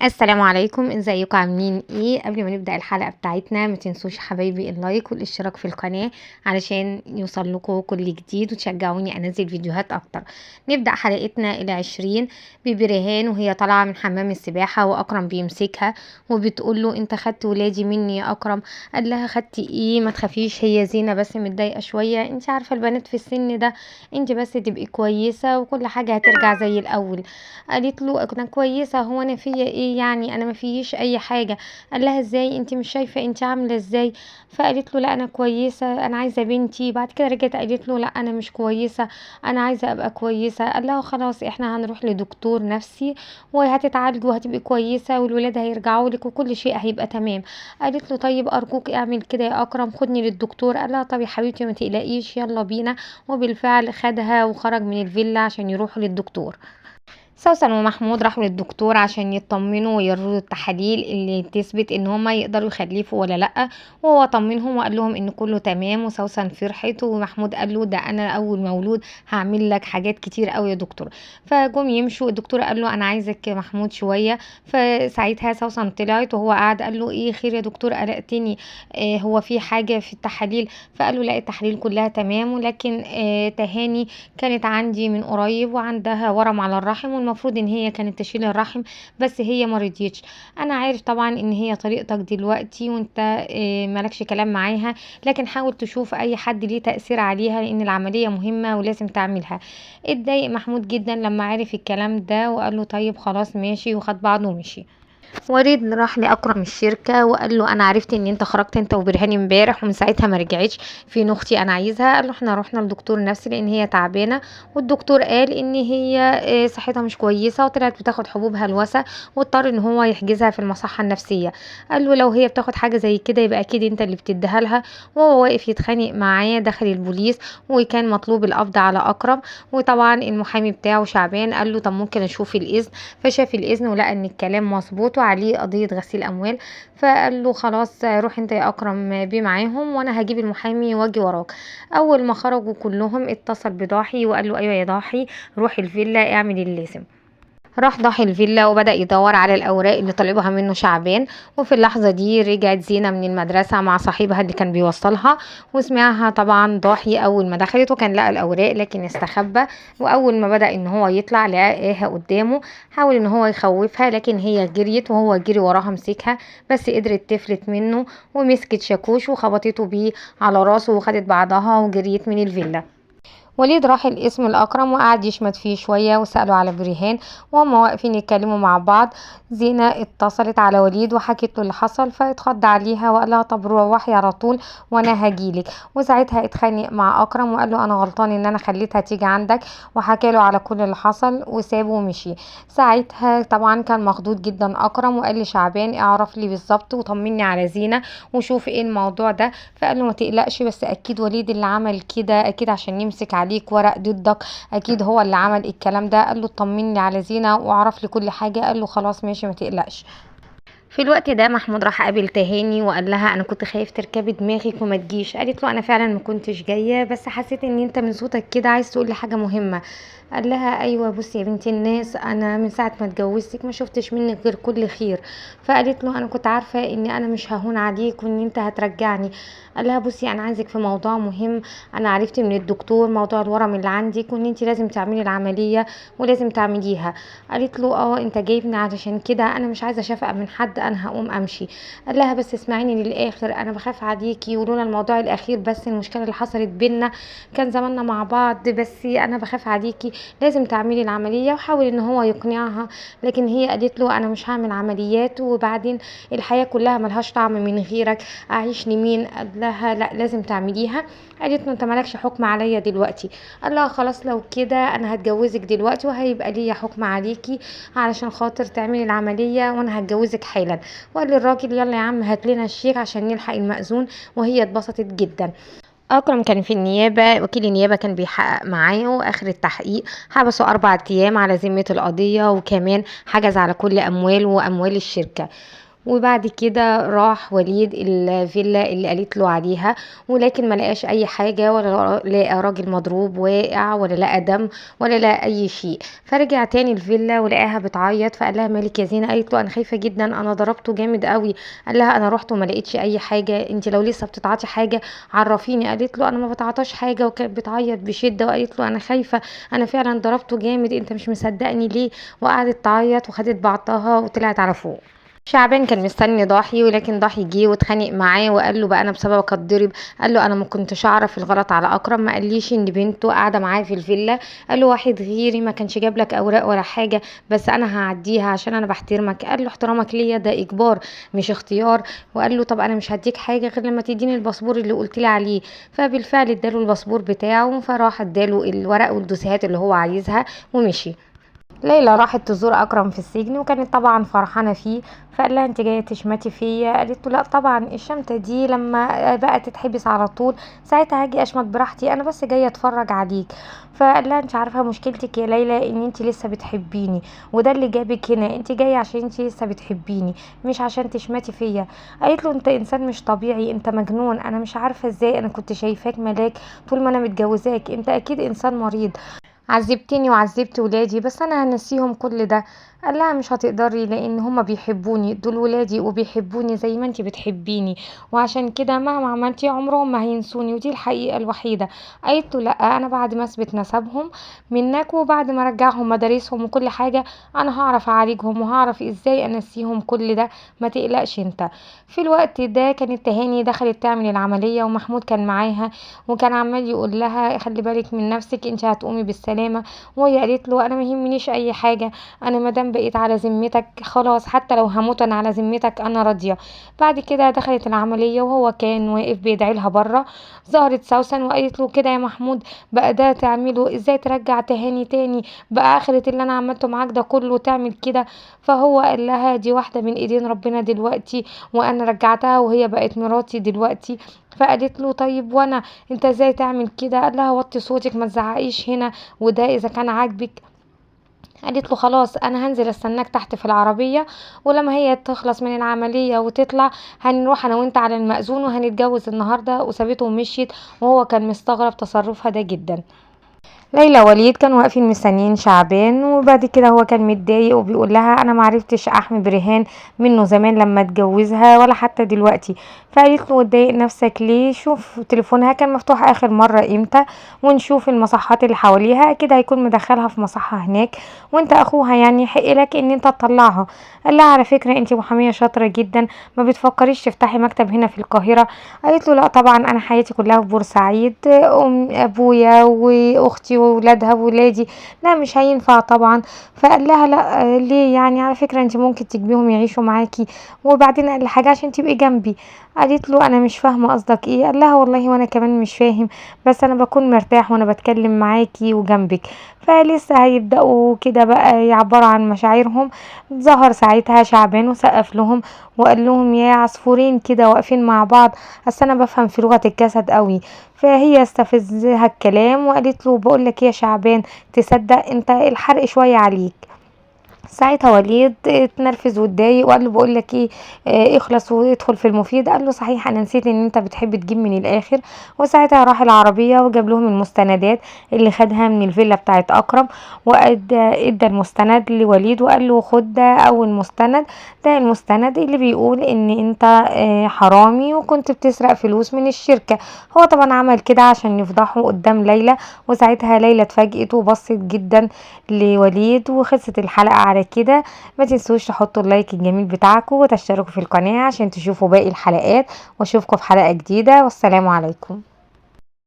السلام عليكم، ازيكم عاملين ايه؟ قبل ما نبدأ الحلقة بتاعتنا ما تنسوش حبايبي اللايك والاشتراك في القناة علشان يوصل لكم كل جديد وتشجعوني انزل فيديوهات اكتر. نبدأ حلقتنا ال20 ببرهان وهي طالعة من حمام السباحة واكرم بيمسكها وبتقول له انت خدت ولادي مني يا اكرم. قال لها خدتي ايه؟ ما تخافيش، هي زينة بس متضايقة شوية، انت عارفة البنات في السن ده، انت بس تبقي كويسة وكل حاجة هترجع زي الاول. قالت له انا كويسه، هو انا فيا ايه يعني؟ انا ما فيش اي حاجه. قال لها ازاي؟ انت مش شايفه انت عامله ازاي؟ فقالت له لا انا كويسه، انا عايزه بنتي. بعد كده رجعت قالت له لا انا مش كويسه، انا عايزه ابقى كويسه. قال لها خلاص احنا هنروح لدكتور نفسي وهتتعالجوا وهتبقي كويسه والولاد هيرجعوا لك وكل شيء هيبقى تمام. قالت له طيب ارجوك اعمل كده يا اكرم، خدني للدكتور. قال لها طب يا حبيبتي ما تقلقيش، يلا بينا. وبالفعل خدها وخرج من الفيلا عشان يروحوا للدكتور. سوسن ومحمود راحوا للدكتور عشان يطمنوا ويروا التحاليل اللي تثبت ان هما يقدروا يخلفوا ولا لا. وهو طمنهم وقال لهم ان كله تمام، وسوسن فرحت ومحمود قال له ده انا اول مولود هعمل لك حاجات كتير قوي يا دكتور. فجم يمشوا، الدكتور قال له انا عايزك يا محمود شويه. فساعتها سوسن طلعت وهو قاعد قال له ايه خير يا دكتور قلقتني؟ هو في حاجه في التحاليل؟ فقال له لا التحاليل كلها تمام، ولكن تهاني كانت عندي من قريب وعندها ورم على الرحم والمفروض ان هي كانت تشيل الرحم بس هي ما رضيتش. انا عارف طبعا ان هي طريقتك دلوقتي وانت مالكش كلام معاها، لكن حاول تشوف اي حد ليه تأثير عليها لان العملية مهمة ولازم تعملها. اتضايق محمود جدا لما عرف الكلام ده وقال له طيب خلاص ماشي، وخد بعضه ومشي. وريد راح لاكرم الشركه وقال له انا عرفت ان انت خرجت انت وبرهان امبارح ومن ساعتها ما رجعتش، في اختي انا عايزها. قال له احنا رحنا لدكتور نفسي لان هي تعبانه، والدكتور قال ان هي صحتها مش كويسه وطلعت بتاخد حبوب هلوسه، واضطر ان هو يحجزها في المصحه النفسيه. قال له لو هي بتاخد حاجه زي كده يبقى اكيد انت اللي بتديها لها. وهو واقف يتخانق معاه دخل البوليس وكان مطلوب القبض على اكرم. وطبعا المحامي بتاعه شعبان قال له طب ممكن اشوف الاذن؟ فشاف الاذن ولقى ان الكلام مظبوط وعليه قضية غسيل اموال. فقال له خلاص روح انت يا اكرم بيه معاهم وانا هجيب المحامي واجي وراك. اول ما خرجوا كلهم اتصل بضاحي وقال له ايوه يا ضاحي، روح الفيلا اعمل اللازم. راح ضاحي الفيلا وبدأ يدور على الأوراق اللي طالبها منه شعبان. وفي اللحظة دي رجعت زينة من المدرسة مع صاحبها اللي كان بيوصلها، وسمعها طبعا ضاحي أول ما دخلت وكان لقى الأوراق لكن استخبى. وأول ما بدأ إن هو يطلع لقاها قدامه، حاول إن هو يخوفها لكن هي جريت وهو جري وراها مسكها، بس قدرت تفلت منه ومسكت شاكوش وخبطته بيه على راسه وخدت بعضها وجريت من الفيلا. وليد راح القسم الأكرم وقعد يشمت فيه شوية وسأله على بريهان. وهما واقفين يتكلموا مع بعض زينة اتصلت على وليد وحكت له اللي حصل، فاتخض عليها وقال لها طب روحي على طول وانا هجيلك. وساعتها اتخانق مع أكرم وقال له انا غلطان ان انا خليتها تيجي عندك، وحكى له على كل اللي حصل وسابه ومشي. ساعتها طبعا كان مخضوض جدا أكرم وقال لشعبان اعرف لي بالظبط وطمني على زينة وشوف ايه الموضوع ده. فقال له ما تقلقش، بس اكيد وليد اللي عمل كده اكيد عشان يمسك عليك ورق ضدك، اكيد هو اللي عمل الكلام ده. قال له طمني على زينة واعرف لي كل حاجة. قال له خلاص ماشي ما تقلقش. في الوقت ده محمود راح قابل تهاني وقال لها انا كنت خايف تركبي دماغك وما تجيش. قالت له انا فعلا ما كنتش جايه، بس حسيت ان انت من صوتك كده عايز تقول لي حاجه مهمه. قال لها ايوه بصي يا بنت الناس، انا من ساعه ما اتجوزتك ما شفتش منك غير كل خير. فقالت له انا كنت عارفه ان انا مش ههون عليك وان انت هترجعني. قال لها بصي انا عايزك في موضوع مهم، انا عرفت من الدكتور موضوع الورم اللي عندك وان انت لازم تعملي العمليه ولازم تعمليها. قالت له اه انت جايبني علشان كده، انا مش عايزه شفقه من حد، انا هقوم امشي. قال لها بس اسمعيني للاخر، انا بخاف عليكي ولولا الموضوع الاخير بس المشكله اللي حصلت بينا كان زماننا مع بعض، بس انا بخاف عليكي، لازم تعملي العمليه. وحاول ان هو يقنعها لكن هي قالت له انا مش هعمل عمليات، وبعدين الحياه كلها ملهاش طعم من غيرك، اعيش لمين؟ قال لها لا لازم تعمليها. قالت له انت مالكش حكم عليا دلوقتي. قال لها خلاص لو كده انا هتجوزك دلوقتي وهيبقى ليا حكم عليكي علشان خاطر تعملي العمليه وانا هتجوزك حالا. وقال للراجل يلا يا عم هات لنا الشيك عشان نلحق المأذون، وهي اتبسطت جدا. أكرم كان في النيابة، وكيل النيابة كان بيحقق معاه، وآخر التحقيق حبسه 4 أيام على ذمة القضية وكمان حجز على كل أمواله وأموال الشركة. وبعد كده راح وليد الفيلا اللي قالت له عليها، ولكن ما لقاش اي حاجه، ولا لقى راجل مضروب واقع، ولا لقى دم، ولا لقى اي شيء. فرجع تاني الفيلا ولقاها بتعيط، فقال لها مالك يا زينه؟ قالت له انا خايفه جدا، انا ضربته جامد قوي. قال لها انا رحت وما لقيتش اي حاجه، انت لو لسه بتتعاطي حاجه عرفيني. قالت له انا ما بتعاطاش حاجه، وكانت بتعيط بشده، وقالت له انا خايفه، انا فعلا ضربته جامد، انت مش مصدقني ليه؟ وقعدت تعيط وخدت بعضها وطلعت على فوق. شعبان كان مستني ضاحي، ولكن ضاحي جه واتخانق معاه وقال له بقى انا بسببك اتضرب. قال له انا ما كنتش اعرف الغلط على اكرم، ما قاليش ان بنته قاعده معاه في الفيلا. قال له واحد غيري ما كانش جاب لك اوراق ولا حاجه، بس انا هعديها عشان انا بحترمك. قال له احترامك ليا ده اجبار مش اختيار. وقال له طب انا مش هديك حاجه غير لما تديني الباسبور اللي قلت لي عليه. فبالفعل اداله الباسبور بتاعه، فراح اداله الورق والدوسيهات اللي هو عايزها ومشي. ليلى راحت تزور اكرم في السجن، وكانت طبعا فرحانه فيه. فقال لها انت جايه تشمتي فيا؟ قالت له لا طبعا، الشمته دي لما بقى تتحبس على طول ساعتها هاجي اشمت براحتي، انا بس جايه اتفرج عليك. فقال لها انت عارفه مشكلتك يا ليلى ان انت لسه بتحبيني، وده اللي جابك هنا، انت جايه عشان انت لسه بتحبيني مش عشان تشمتي فيا. قالت له انت انسان مش طبيعي، انت مجنون، انا مش عارفه ازاي انا كنت شايفاك ملاك طول ما انا متجوزاك، انت اكيد انسان مريض. عذبتني وعذبت ولادي، بس انا هنسيهم كل ده. قال لها مش هتقدري، لان هما بيحبوني، دول ولادي وبيحبوني زي ما انتي بتحبيني، وعشان كده مهما عملتي عمرهم ما هينسوني، ودي الحقيقة الوحيدة. قالت له لا، انا بعد ما اثبت نسبهم منك، وبعد ما ارجعهم مدارسهم وكل حاجة، انا هعرف اعالجهم وهعرف ازاي انسيهم كل ده، ما تقلقش انت. في الوقت ده كانت تهاني دخلت تعمل العملية، ومحمود كان معاها، وكان عمال يقول لها خلي بالك من نفسك، انت هتقومي بالسلامة. وهي قالت له انا ما يهمنيش اي حاجة، انا مادام بقيت على ذمتك خلاص، حتى لو هموت انا على ذمتك انا راضية. بعد كده دخلت العملية وهو كان واقف بيدعي لها بره. ظهرت سوسن وقالت له كده يا محمود بقى ده تعمله ازاي؟ ترجع تهاني تاني بقى؟ اخرة اللي انا عملته معاك ده كله تعمل كده؟ فهو قال لها دي واحدة من ايدين ربنا دلوقتي، وانا رجعتها وهي بقت مراتي دلوقتي. فقالت له طيب وانا، انت ازاي تعمل كده؟ قال لها وطي صوتك ما تزعقيش هنا، وده اذا كان عاجبك. قالت له خلاص انا هنزل استناك تحت في العربية، ولما هي تخلص من العملية وتطلع هنروح انا وانت على المأذون وهنتجوز النهاردة. وسابته ومشيت، وهو كان مستغرب تصرفها ده جدا. ليلى ووليد كانوا واقفين مستنيين شعبان، وبعد كده هو كان متضايق وبيقول لها انا معرفتش احمي برهان منه زمان لما اتجوزها ولا حتى دلوقتي. فقالت له وتضايق نفسك ليه؟ شوف تليفونها كان مفتوح اخر مرة امتى، ونشوف المصحات اللي حواليها، اكيد هيكون مدخلها في مصحة هناك، وانت اخوها يعني يحق لك ان انت تطلعها. قال لها على فكرة انت محامية شاطرة جدا، ما بتفكريش تفتحي مكتب هنا في القاهرة؟ قالت له لا طبعا، انا حياتي كلها في بورسعيد، ابويا واختي وولادها وولادي، لا مش هينفع طبعا. فقال لها لا ليه يعني؟ على فكرة انت ممكن تجيبيهم يعيشوا معاكي، وبعدين قال حاجة عشان تبقي جنبي. قالت له انا مش فاهمة قصدك ايه. قال لها والله وانا كمان مش فاهم، بس انا بكون مرتاح وانا بتكلم معاكي وجنبك. فلسه هيبدأوا كده بقى يعبروا عن مشاعرهم. ظهر ساعتها شعبان وسقف لهم وقال لهم يا عصفورين كده واقفين مع بعض، اصل انا بفهم في لغة الجسد قوي. فهي استفزها الكلام وقالت له بقول لك يا شعبان، تصدق انت الحرق شوية عليك. ساعتها وليد اتنرفز واتضايق وقال له بقول لك ايه، اخلص وادخل في المفيد. قال له صحيح انا نسيت ان انت بتحب تجيب من الاخر. وساعتها راح العربيه وجاب لهم المستندات اللي خدها من الفيلا بتاعت اكرم، ادى المستند لوليد وقال له خد ده اول مستند، ده المستند اللي بيقول ان انت حرامي وكنت بتسرق فلوس من الشركه. هو طبعا عمل كده عشان يفضحه قدام ليلى. وساعتها ليلى اتفاجئت وبصت جدا لوليد. وخلصت الحلقة على كده، ما تنسوش تحطوا اللايك الجميل بتاعكم وتشتركوا في القناة عشان تشوفوا باقي الحلقات، واشوفكم في حلقة جديدة، والسلام عليكم.